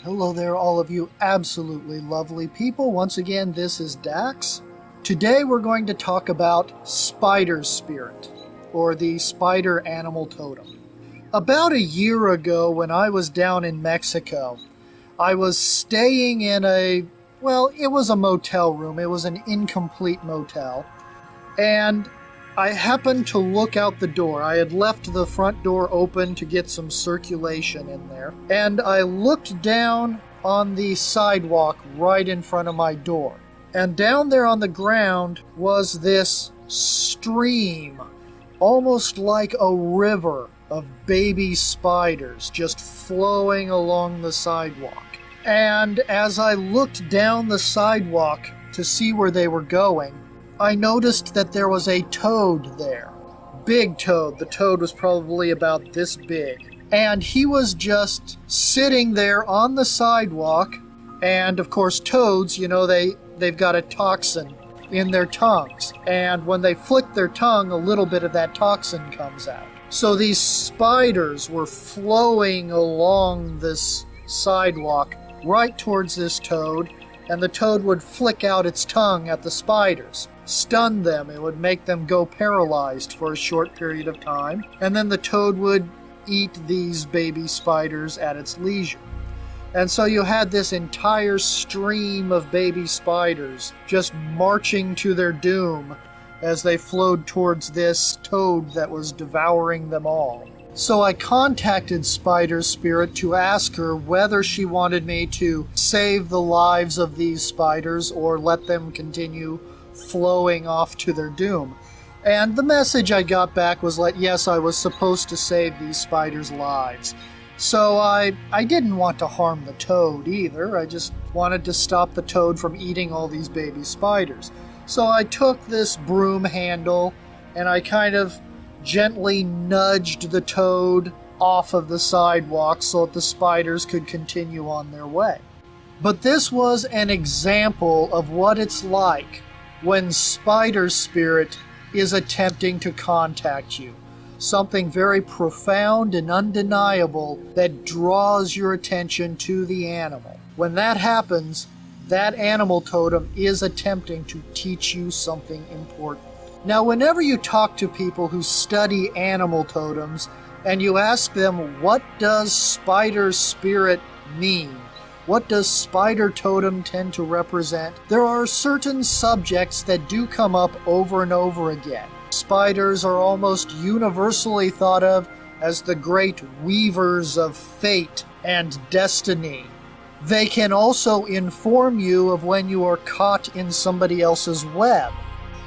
Hello there, all of you absolutely lovely people. Once again, this is Dax. Today we're going to talk about spider spirit, or the spider animal totem. About a year ago, when I was down in Mexico, I was staying in it was a motel room. It was an incomplete motel. And I happened to look out the door. I had left the front door open to get some circulation in there. And I looked down on the sidewalk right in front of my door. And down there on the ground was this stream, almost like a river of baby spiders just flowing along the sidewalk. And as I looked down the sidewalk to see where they were going, I noticed that there was a toad there. Big toad. The toad was probably about this big. And he was just sitting there on the sidewalk. And of course, toads, they've got a toxin in their tongues. And when they flick their tongue, a little bit of that toxin comes out. So these spiders were flowing along this sidewalk right towards this toad. And the toad would flick out its tongue at the spiders, stun them. It would make them go paralyzed for a short period of time. And then the toad would eat these baby spiders at its leisure. And so you had this entire stream of baby spiders just marching to their doom as they flowed towards this toad that was devouring them all. So I contacted Spider Spirit to ask her whether she wanted me to save the lives of these spiders or let them continue flowing off to their doom. And the message I got back was that yes, I was supposed to save these spiders' lives. So I didn't want to harm the toad either. I just wanted to stop the toad from eating all these baby spiders. So I took this broom handle and I kind of gently nudged the toad off of the sidewalk so that the spiders could continue on their way. But this was an example of what it's like when Spider Spirit is attempting to contact you. Something very profound and undeniable that draws your attention to the animal. When that happens, that animal totem is attempting to teach you something important. Now, whenever you talk to people who study animal totems and you ask them, what does spider spirit mean? What does spider totem tend to represent? There are certain subjects that do come up over and over again. Spiders are almost universally thought of as the great weavers of fate and destiny. They can also inform you of when you are caught in somebody else's web.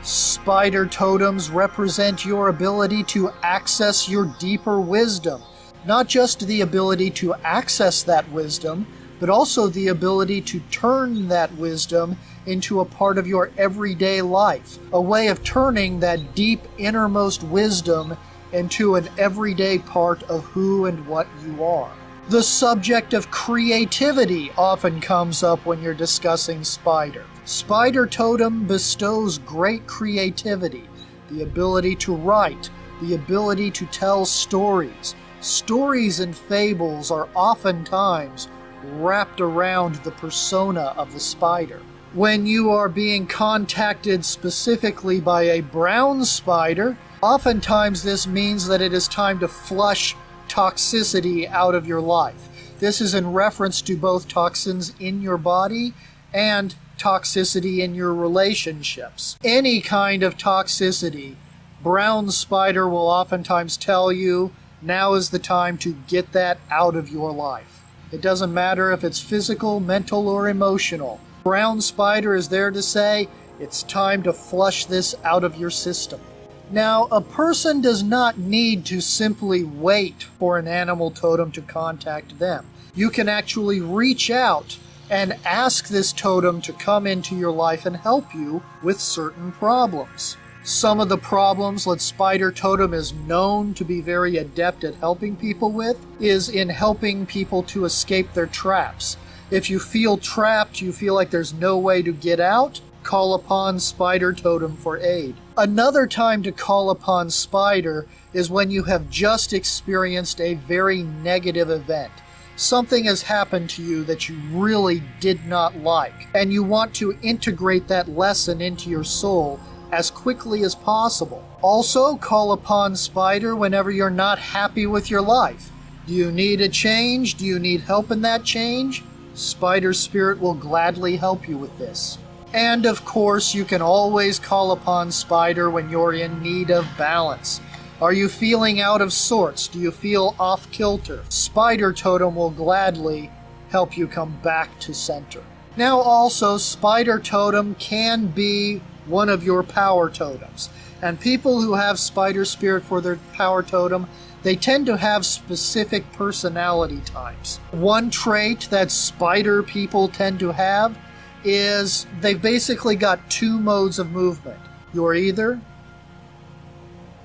Spider totems represent your ability to access your deeper wisdom. Not just the ability to access that wisdom, but also the ability to turn that wisdom into a part of your everyday life. A way of turning that deep innermost wisdom into an everyday part of who and what you are. The subject of creativity often comes up when you're discussing spider. Spider totem bestows great creativity, the ability to write, the ability to tell stories. Stories and fables are oftentimes wrapped around the persona of the spider. When you are being contacted specifically by a brown spider, oftentimes this means that it is time to flush toxicity out of your life. This is in reference to both toxins in your body and toxicity in your relationships. Any kind of toxicity, brown spider will oftentimes tell you, now is the time to get that out of your life. It doesn't matter if it's physical, mental, or emotional. Brown spider is there to say, it's time to flush this out of your system. Now, a person does not need to simply wait for an animal totem to contact them. You can actually reach out and ask this totem to come into your life and help you with certain problems. Some of the problems that Spider Totem is known to be very adept at helping people with is in helping people to escape their traps. If you feel trapped, you feel like there's no way to get out, call upon Spider Totem for aid. Another time to call upon Spider is when you have just experienced a very negative event. something has happened to you that you really did not like, and you want to integrate that lesson into your soul as quickly as possible. Also, call upon Spider whenever you're not happy with your life. Do you need a change? Do you need help in that change? Spider Spirit will gladly help you with this. And of course, you can always call upon Spider when you're in need of balance. Are you feeling out of sorts? Do you feel off kilter? Spider Totem will gladly help you come back to center. Now also, Spider Totem can be one of your power totems. And people who have Spider Spirit for their power totem, they tend to have specific personality types. One trait that spider people tend to have is they've basically got two modes of movement. You're either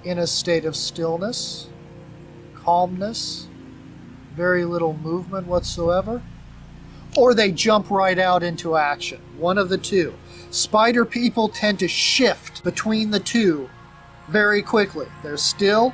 in a state of stillness, calmness, very little movement whatsoever, or they jump right out into action. One of the two. Spider people tend to shift between the two very quickly. They're still,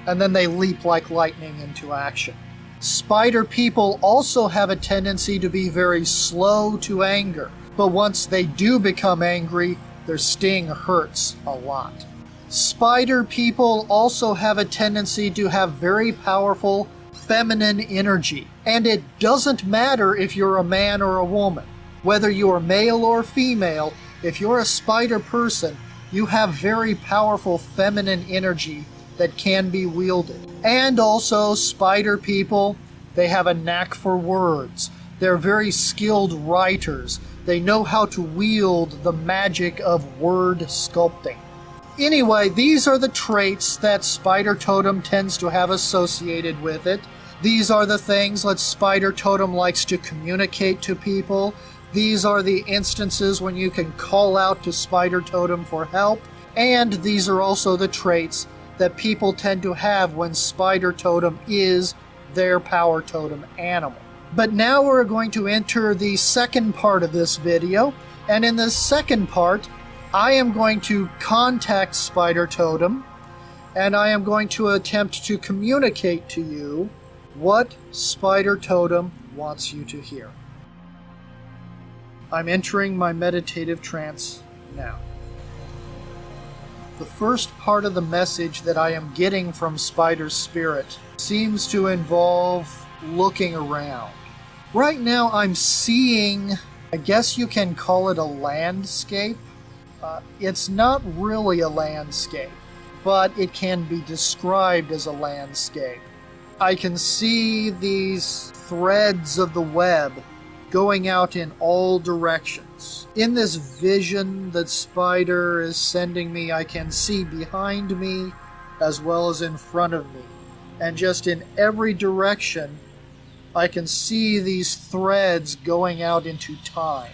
and then they leap like lightning into action. Spider people also have a tendency to be very slow to anger, but once they do become angry, their sting hurts a lot. Spider people also have a tendency to have very powerful feminine energy, and it doesn't matter if you're a man or a woman. Whether you're male or female, if you're a spider person, you have very powerful feminine energy that can be wielded. And also, spider people, they have a knack for words. They're very skilled writers. They know how to wield the magic of word sculpting. Anyway, these are the traits that Spider Totem tends to have associated with it. These are the things that Spider Totem likes to communicate to people. These are the instances when you can call out to Spider Totem for help. And these are also the traits that people tend to have when Spider Totem is their power totem animal. But now we're going to enter the second part of this video. And in the second part, I am going to contact Spider Totem, and I am going to attempt to communicate to you what Spider Totem wants you to hear. I'm entering my meditative trance now. The first part of the message that I am getting from Spider Spirit seems to involve looking around. Right now I'm seeing, I guess you can call it a landscape. It's not really a landscape, but it can be described as a landscape. I can see these threads of the web going out in all directions. In this vision that Spider is sending me, I can see behind me as well as in front of me. And just in every direction, I can see these threads going out into time.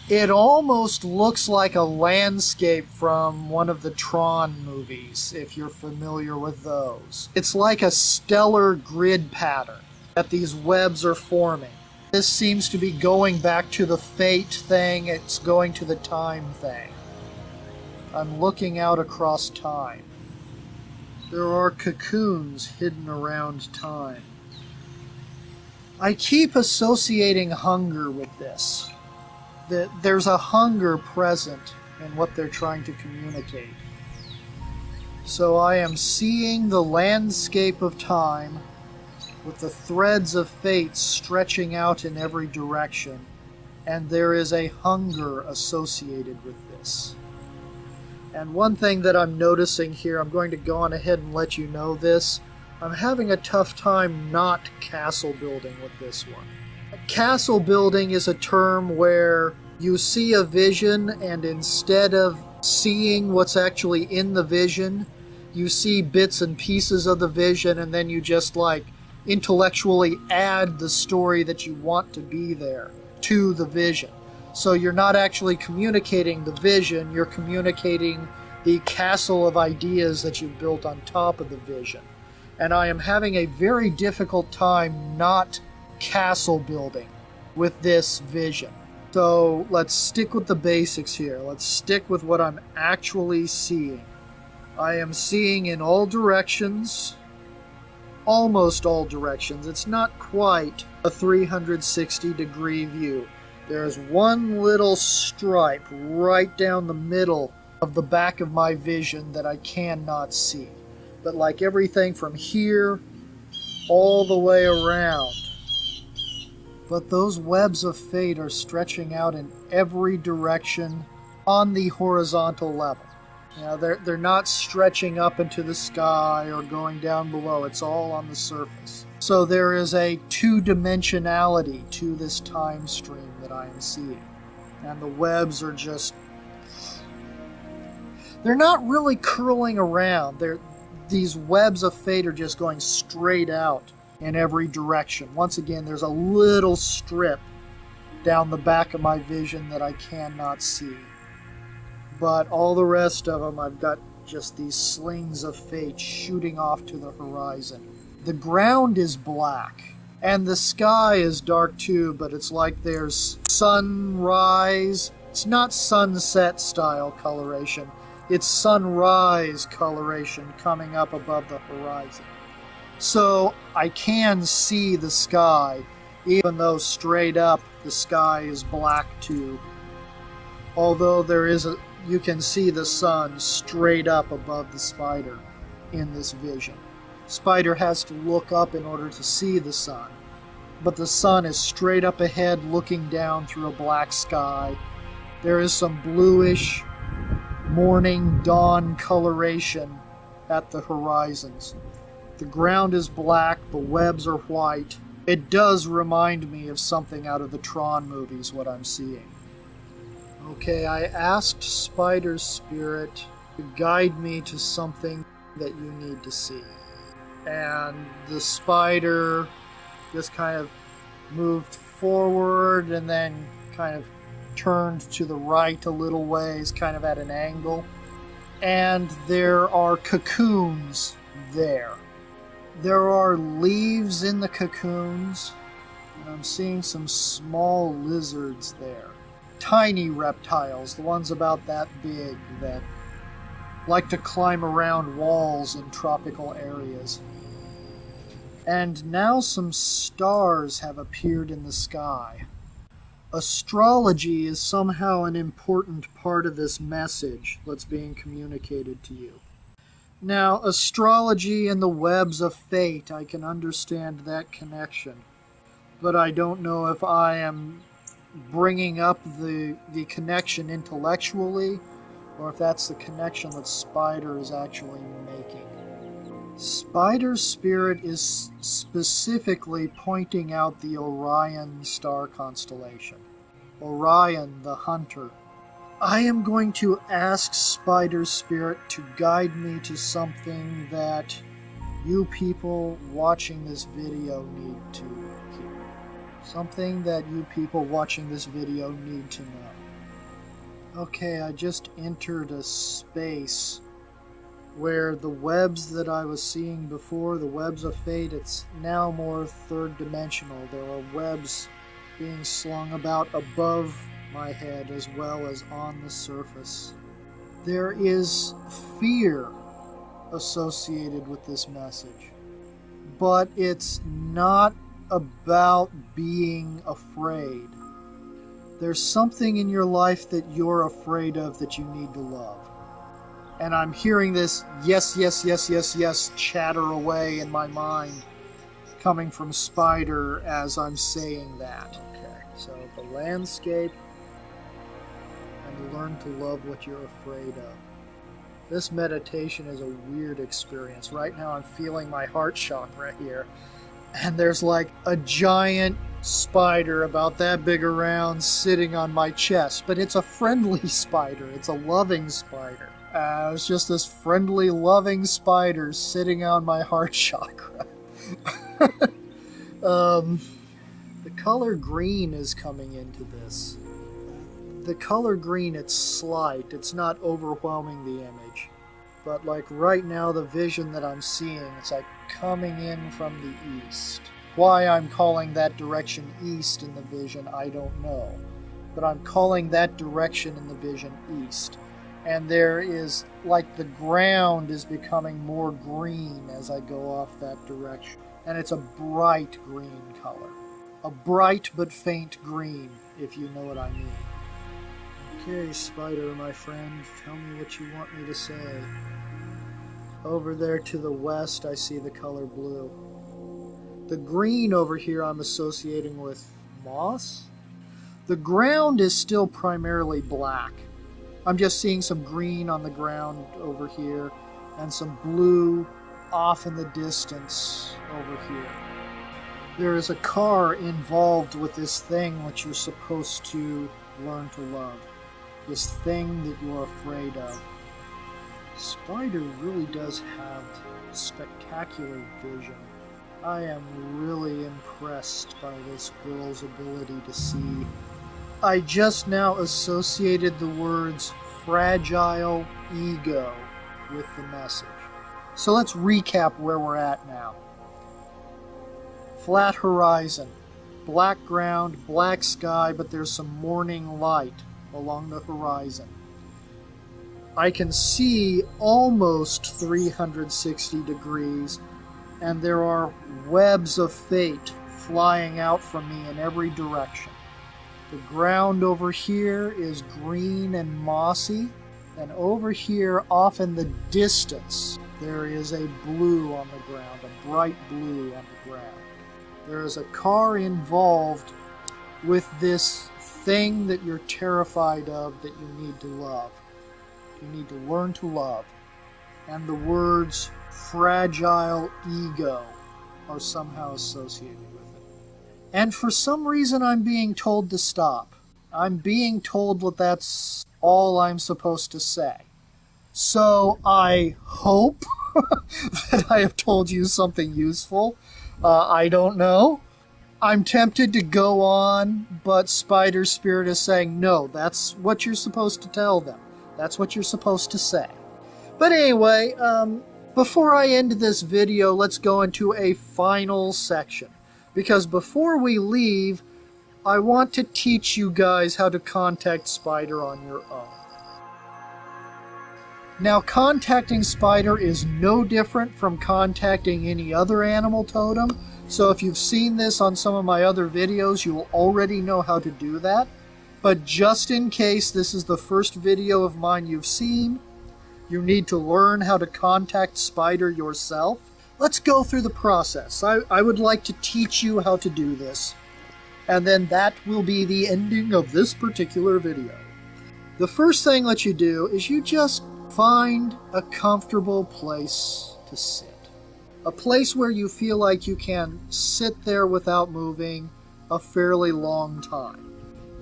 It almost looks like a landscape from one of the Tron movies, if you're familiar with those. It's like a stellar grid pattern that these webs are forming. This seems to be going back to the fate thing, it's going to the time thing. I'm looking out across time. There are cocoons hidden around time. I keep associating hunger with this. That there's a hunger present in what they're trying to communicate. So I am seeing the landscape of time with the threads of fate stretching out in every direction, and there is a hunger associated with this. And one thing that I'm noticing here, I'm going to go on ahead and let you know this, I'm having a tough time not castle building with this one. Castle building is a term where you see a vision, and instead of seeing what's actually in the vision, you see bits and pieces of the vision, and then you just intellectually add the story that you want to be there to the vision. So you're not actually communicating the vision, you're communicating the castle of ideas that you've built on top of the vision. And I am having a very difficult time not castle building with this vision. So let's stick with the basics here. Let's stick with what I'm actually seeing. I am seeing in all directions almost all directions. It's not quite a 360-degree view. There's one little stripe right down the middle of the back of my vision that I cannot see. But like everything from here all the way around. But those webs of fate are stretching out in every direction on the horizontal level. You know, they're not stretching up into the sky or going down below. It's all on the surface. So there is a two-dimensionality to this time stream that I am seeing. And the webs are just... they're not really curling around. These webs of fate are just going straight out in every direction. Once again, there's a little strip down the back of my vision that I cannot see. But all the rest of them, I've got just these slings of fate shooting off to the horizon. The ground is black, and the sky is dark too, but it's like there's sunrise. It's not sunset style coloration. It's sunrise coloration coming up above the horizon. So I can see the sky, even though straight up the sky is black too. Although you can see the sun straight up above the spider in this vision. Spider has to look up in order to see the sun, but the sun is straight up ahead looking down through a black sky. There is some bluish morning dawn coloration at the horizons. The ground is black, the webs are white. It does remind me of something out of the Tron movies, what I'm seeing. Okay, I asked Spider's spirit to guide me to something that you need to see. And the spider just kind of moved forward and then kind of turned to the right a little ways, kind of at an angle. And there are cocoons there. There are leaves in the cocoons, and I'm seeing some small lizards there. Tiny reptiles, the ones about that big, that like to climb around walls in tropical areas. And now some stars have appeared in the sky. Astrology is somehow an important part of this message that's being communicated to you. Now, astrology and the webs of fate, I can understand that connection. But I don't know if I am bringing up the connection intellectually, or if that's the connection that Spider is actually making. Spider's spirit is specifically pointing out the Orion star constellation. Orion, the hunter. I am going to ask Spider's spirit to guide me to something that you people watching this video need to hear. Something that you people watching this video need to know. Okay, I just entered a space where the webs that I was seeing before, the webs of fate, it's now more third dimensional. There are webs being slung about above my head as well as on the surface. There is fear associated with this message, but it's not about being afraid. There's something in your life that you're afraid of that you need to love. And I'm hearing this yes, yes, yes, yes, yes chatter away in my mind coming from Spider as I'm saying that. Okay, so the landscape and learn to love what you're afraid of. This meditation is a weird experience. Right now I'm feeling my heart chakra here. And there's like a giant spider about that big around sitting on my chest. But it's a friendly spider. It's a loving spider. It's just this friendly, loving spider sitting on my heart chakra. The color green is coming into this. The color green, it's slight. It's not overwhelming the image. But like right now, the vision that I'm seeing, it's like coming in from the east. Why I'm calling that direction east in the vision, I don't know. But I'm calling that direction in the vision east. And there is, like, the ground is becoming more green as I go off that direction. And it's a bright green color. A bright but faint green, if you know what I mean. Okay, spider, my friend, tell me what you want me to say. Over there to the west, I see the color blue. The green over here I'm associating with moss. The ground is still primarily black. I'm just seeing some green on the ground over here and some blue off in the distance over here. There is a car involved with this thing which you're supposed to learn to love. This thing that you're afraid of. Spider really does have spectacular vision. I am really impressed by this girl's ability to see. I just now associated the words fragile ego with the message. So let's recap where we're at now. Flat horizon, black ground, black sky, but there's some morning light along the horizon. I can see almost 360 degrees, and there are webs of fate flying out from me in every direction. The ground over here is green and mossy, and over here, off in the distance, there is a blue on the ground, a bright blue on the ground. There is a car involved with this thing that you're terrified of that you need to love. You need to learn to love. And the words fragile ego are somehow associated with it. And for some reason I'm being told to stop. I'm being told that that's all I'm supposed to say. So I hope that I have told you something useful. I don't know. I'm tempted to go on, but Spider Spirit is saying, no, that's what you're supposed to tell them. That's what you're supposed to say. But anyway, before I end this video, let's go into a final section. Because before we leave, I want to teach you guys how to contact Spider on your own. Now, contacting Spider is no different from contacting any other animal totem. So if you've seen this on some of my other videos, you will already know how to do that. But just in case this is the first video of mine you've seen, you need to learn how to contact Spider yourself. Let's go through the process. I would like to teach you how to do this. And then that will be the ending of this particular video. The first thing that you do is you just find a comfortable place to sit. A place where you feel like you can sit there without moving a fairly long time.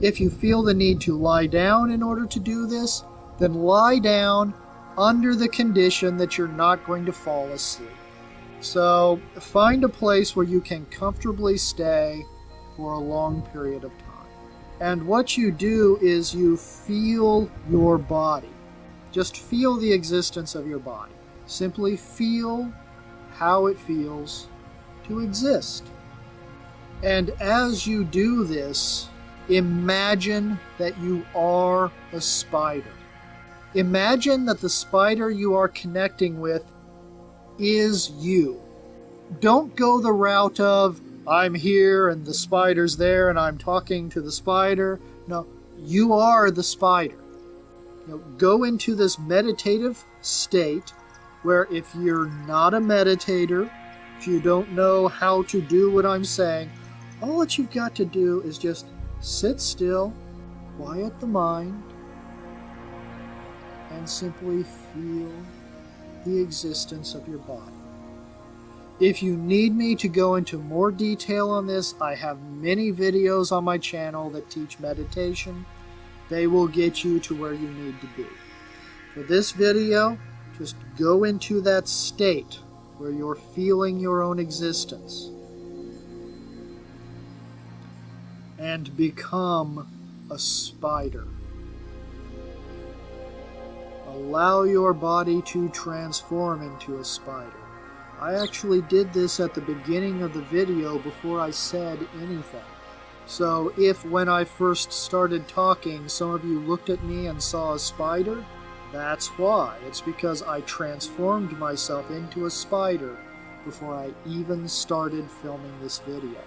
If you feel the need to lie down in order to do this, then lie down under the condition that you're not going to fall asleep. So find a place where you can comfortably stay for a long period of time. And what you do is you feel your body. Just feel the existence of your body. Simply feel how it feels to exist. And as you do this, imagine that you are a spider. Imagine that the spider you are connecting with is you. Don't go the route of, I'm here and the spider's there and I'm talking to the spider. No, you are the spider. Go into this meditative state where if you're not a meditator, if you don't know how to do what I'm saying, all that you've got to do is just sit still, quiet the mind, and simply feel the existence of your body. If you need me to go into more detail on this, I have many videos on my channel that teach meditation. They will get you to where you need to be. For this video, just go into that state where you're feeling your own existence and become a spider. Allow your body to transform into a spider. I actually did this at the beginning of the video before I said anything. So if when I first started talking, some of you looked at me and saw a spider, That's why. It's because I transformed myself into a spider before I even started filming this video.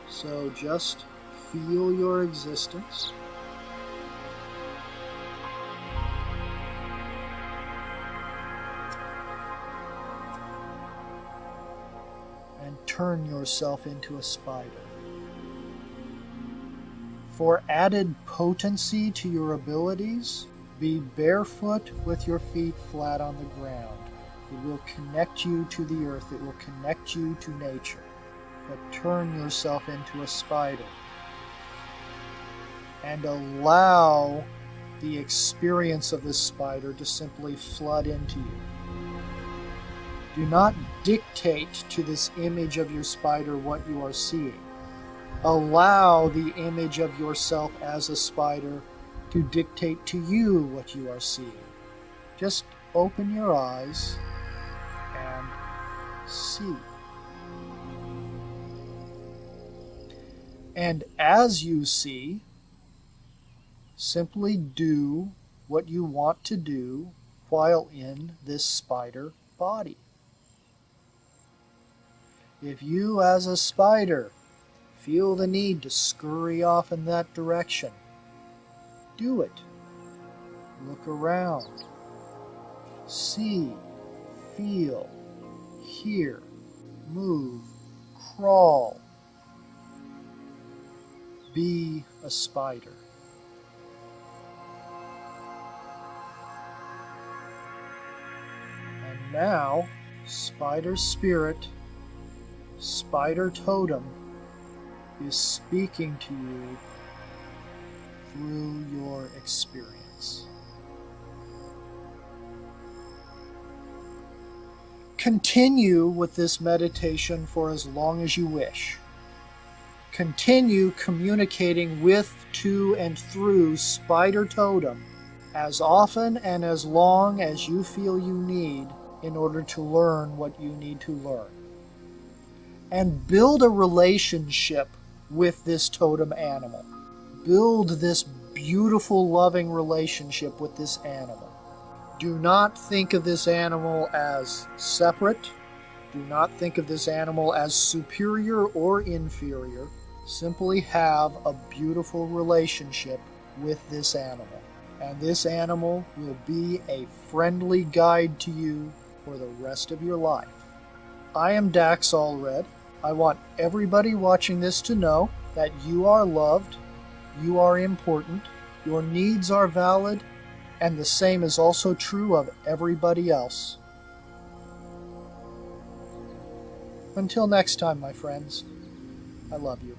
So just feel your existence. And turn yourself into a spider. For added potency to your abilities, be barefoot with your feet flat on the ground. It will connect you to the earth. It will connect you to nature. But turn yourself into a spider. And allow the experience of this spider to simply flood into you. Do not dictate to this image of your spider what you are seeing. Allow the image of yourself as a spider to dictate to you what you are seeing. Just open your eyes and see. And as you see, simply do what you want to do while in this spider body. If you as a spider feel the need to scurry off in that direction, do it. Look around. See, feel, hear, move, crawl. Be a spider. And now, Spider Spirit, Spider Totem, is speaking to you through your experience. Continue with this meditation for as long as you wish. Continue communicating with, to, and through Spider Totem as often and as long as you feel you need in order to learn what you need to learn. And build a relationship with this totem animal. Build this beautiful, loving relationship with this animal. Do not think of this animal as separate. Do not think of this animal as superior or inferior. Simply have a beautiful relationship with this animal. And this animal will be a friendly guide to you for the rest of your life. I am daximil. I want everybody watching this to know that you are loved, you are important, your needs are valid, and the same is also true of everybody else. Until next time, my friends, I love you.